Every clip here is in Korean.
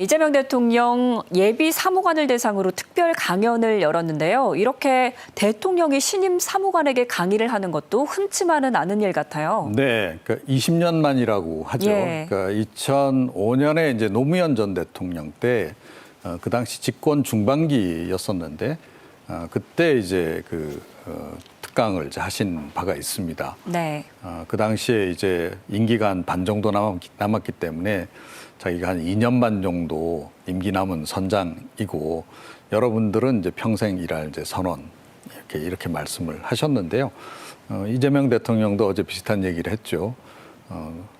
이재명 대통령 예비 사무관을 대상으로 특별 강연을 열었는데요. 이렇게 대통령이 신임 사무관에게 강의를 하는 것도 흔치만은 않은 일 같아요. 네, 그러니까 20년 만이라고 하죠. 예. 그러니까 2005년에 이제 노무현 전 대통령 때 그 당시 집권 중반기였었는데 그때 이제 특강을 이제 하신 바가 있습니다. 네. 그 당시에 이제 임기가 한 반 정도 남았기 때문에 자기가 한 2년 반 정도 임기 남은 선장이고 여러분들은 이제 평생 일할 이제 선원 이렇게 말씀을 하셨는데요. 이재명 대통령도 어제 비슷한 얘기를 했죠.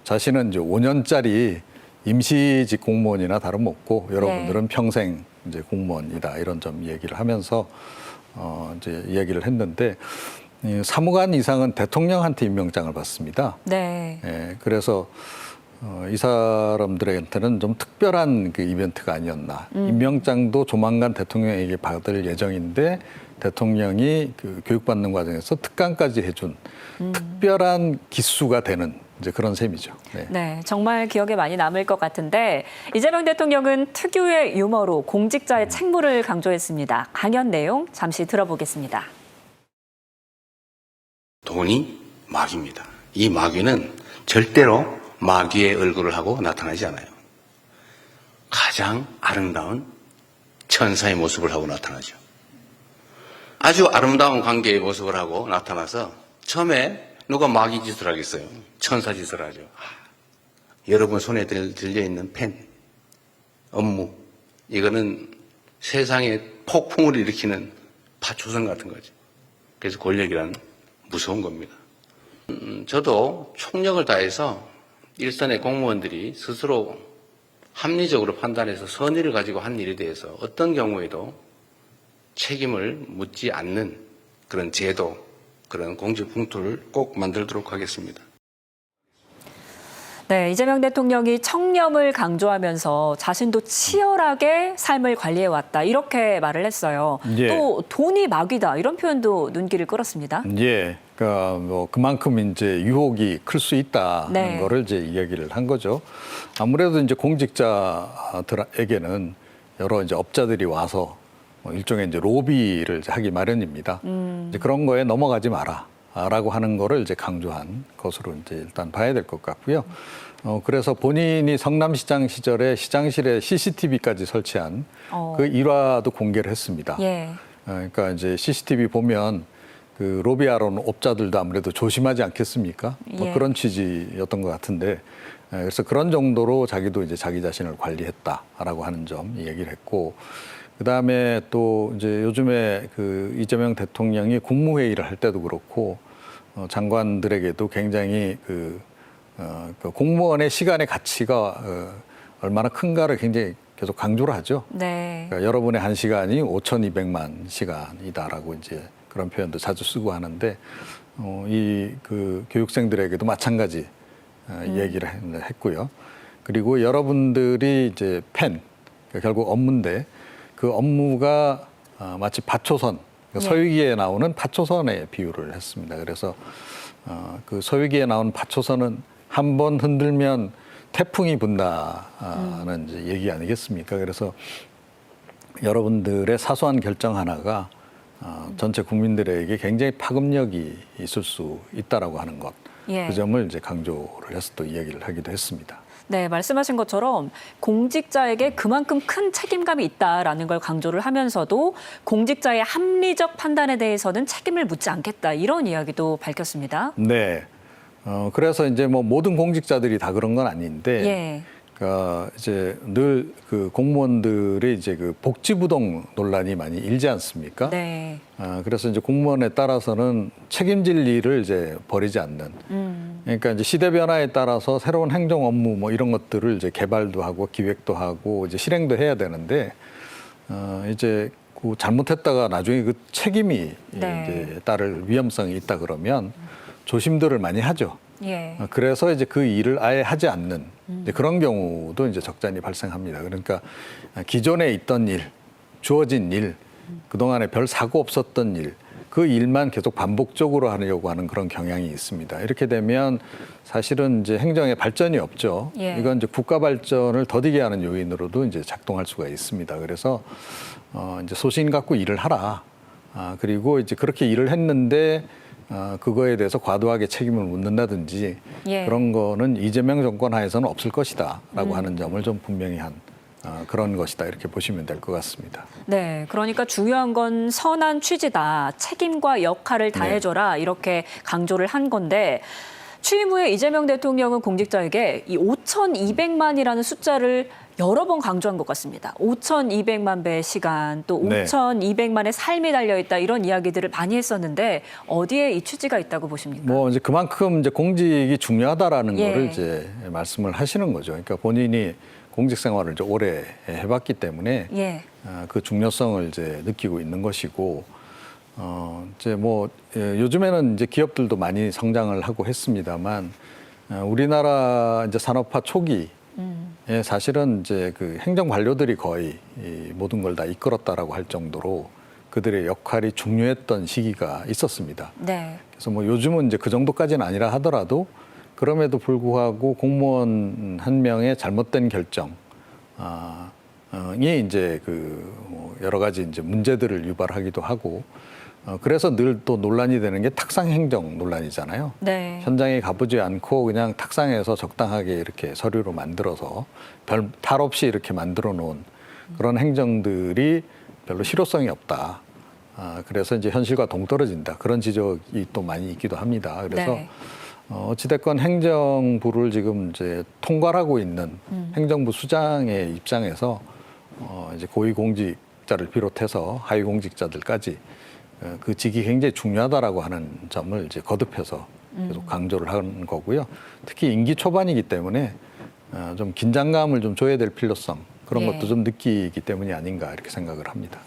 자신은 이제 5년짜리 임시직 공무원이나 다름없고 여러분들은 평생 이제 공무원이다 이런 점 얘기를 하면서 이제 이야기를 했는데 사무관 이상은 대통령한테 임명장을 받습니다. 네. 예, 그래서 이 사람들한테는 좀 특별한 그 이벤트가 아니었나. 임명장도 조만간 대통령에게 받을 예정인데 대통령이 그 교육받는 과정에서 특강까지 해준 특별한 기수가 되는 이제 그런 셈이죠. 네. 네, 정말 기억에 많이 남을 것 같은데 이재명 대통령은 특유의 유머로 공직자의 책무를 강조했습니다. 강연 내용 잠시 들어보겠습니다. 돈이 마귀입니다. 이 마귀는 절대로 마귀의 얼굴을 하고 나타나지 않아요. 가장 아름다운 천사의 모습을 하고 나타나죠. 아주 아름다운 관계의 모습을 하고 나타나서 처음에 누가 마귀 짓을 하겠어요? 천사 짓을 하죠. 여러분 손에 들려있는 펜, 업무, 이거는 세상에 폭풍을 일으키는 파초선 같은 거죠. 그래서 권력이란 무서운 겁니다. 저도 총력을 다해서 일선의 공무원들이 스스로 합리적으로 판단해서 선의를 가지고 한 일에 대해서 어떤 경우에도 책임을 묻지 않는 그런 제도, 그런 공직 풍토를 꼭 만들도록 하겠습니다. 네, 이재명 대통령이 청렴을 강조하면서 자신도 치열하게 삶을 관리해왔다 이렇게 말을 했어요. 예. 또 돈이 마귀다 이런 표현도 눈길을 끌었습니다. 예, 그러니까 뭐 그만큼 이제 유혹이 클 수 있다는 네. 거를 이제 이야기를 한 거죠. 아무래도 이제 공직자들에게는 여러 이제 업자들이 와서 뭐 일종의 이제 로비를 하기 마련입니다. 이제 그런 거에 넘어가지 마라라고 하는 거를 이제 강조한 것으로 이제 일단 봐야 될 것 같고요. 그래서 본인이 성남시장 시절에 시장실에 CCTV까지 설치한 그 일화도 공개를 했습니다. 예. 그러니까 이제 CCTV 보면 그 로비하러 온 업자들도 아무래도 조심하지 않겠습니까? 뭐 예. 그런 취지였던 것 같은데, 그래서 그런 정도로 자기도 이제 자기 자신을 관리했다라고 하는 점 얘기를 했고, 그 다음에 또 이제 요즘에 그 이재명 대통령이 국무회의를 할 때도 그렇고 장관들에게도 굉장히 그 공무원의 시간의 가치가 얼마나 큰가를 굉장히 계속 강조를 하죠. 네. 그러니까 여러분의 한 시간이 5,200만 시간이다라고 이제 그런 표현도 자주 쓰고 하는데 이 그 교육생들에게도 마찬가지 얘기를 했고요. 그리고 여러분들이 이제 펜 그러니까 결국 업무인데 그 업무가 마치 파초선 그러니까 서유기에 나오는 파초선에 비유를 했습니다. 그래서 그 서유기에 나오는 파초선은 한 번 흔들면 태풍이 분다는 이제 얘기 아니겠습니까? 그래서 여러분들의 사소한 결정 하나가 전체 국민들에게 굉장히 파급력이 있을 수 있다라고 하는 것. 예. 그 점을 이제 강조를 해서 또 이야기를 하기도 했습니다. 네, 말씀하신 것처럼 공직자에게 그만큼 큰 책임감이 있다라는 걸 강조를 하면서도 공직자의 합리적 판단에 대해서는 책임을 묻지 않겠다 이런 이야기도 밝혔습니다. 네. 그래서 이제 뭐 모든 공직자들이 다 그런 건 아닌데, 예. 그러니까 이제 늘 그 공무원들의 이제 그 복지부동 논란이 많이 일지 않습니까? 네. 그래서 이제 공무원에 따라서는 책임질 일을 이제 버리지 않는. 그러니까 이제 시대 변화에 따라서 새로운 행정 업무 뭐 이런 것들을 이제 개발도 하고 기획도 하고 이제 실행도 해야 되는데, 이제 그 잘못했다가 나중에 그 책임이 네. 이제 따를 위험성이 있다 그러면 조심들을 많이 하죠. 예. 그래서 이제 그 일을 아예 하지 않는 이제 그런 경우도 이제 적잖이 발생합니다. 그러니까 기존에 있던 일, 주어진 일, 그동안에 별 사고 없었던 일, 그 일만 계속 반복적으로 하려고 하는 그런 경향이 있습니다. 이렇게 되면 사실은 이제 행정의 발전이 없죠. 예. 이건 이제 국가 발전을 더디게 하는 요인으로도 이제 작동할 수가 있습니다. 그래서 이제 소신 갖고 일을 하라. 그리고 이제 그렇게 일을 했는데 그거에 대해서 과도하게 책임을 묻는다든지 예. 그런 거는 이재명 정권 하에서는 없을 것이다라고 하는 점을 좀 분명히 한 그런 것이다 이렇게 보시면 될 것 같습니다. 네, 그러니까 중요한 건 선한 취지다. 책임과 역할을 다해줘라. 이렇게 강조를 한 건데 취임 후에 이재명 대통령은 공직자에게 이 5,200만이라는 숫자를 여러 번 강조한 것 같습니다. 5,200만 배의 시간, 또 네. 5,200만의 삶이 달려있다 이런 이야기들을 많이 했었는데 어디에 이 취지가 있다고 보십니까? 뭐 이제 그만큼 이제 공직이 중요하다라는 예. 거를 이제 말씀을 하시는 거죠. 그러니까 본인이 공직 생활을 이제 오래 해봤기 때문에 예. 그 중요성을 이제 느끼고 있는 것이고 이제 뭐 요즘에는 이제 기업들도 많이 성장을 하고 했습니다만 우리나라 이제 산업화 초기에 사실은 이제 그 행정 관료들이 거의 이 모든 걸 다 이끌었다라고 할 정도로 그들의 역할이 중요했던 시기가 있었습니다. 네. 그래서 뭐 요즘은 이제 그 정도까지는 아니라 하더라도 그럼에도 불구하고 공무원 한 명의 잘못된 결정, 이 이제 뭐 여러 가지 이제 문제들을 유발하기도 하고, 그래서 늘 또 논란이 되는 게 탁상 행정 논란이잖아요. 네. 현장에 가보지 않고 그냥 탁상에서 적당하게 이렇게 서류로 만들어서 별 탈 없이 이렇게 만들어 놓은 그런 행정들이 별로 실효성이 없다. 그래서 이제 현실과 동떨어진다. 그런 지적이 또 많이 있기도 합니다. 그래서 네. 어찌됐건 행정부를 지금 이제 통괄하고 있는 행정부 수장의 입장에서 이제 고위공직자를 비롯해서 하위공직자들까지 그 직이 굉장히 중요하다라고 하는 점을 이제 거듭해서 계속 강조를 하는 거고요. 특히 임기 초반이기 때문에 좀 긴장감을 좀 줘야 될 필요성 그런 예. 것도 좀 느끼기 때문이 아닌가 이렇게 생각을 합니다.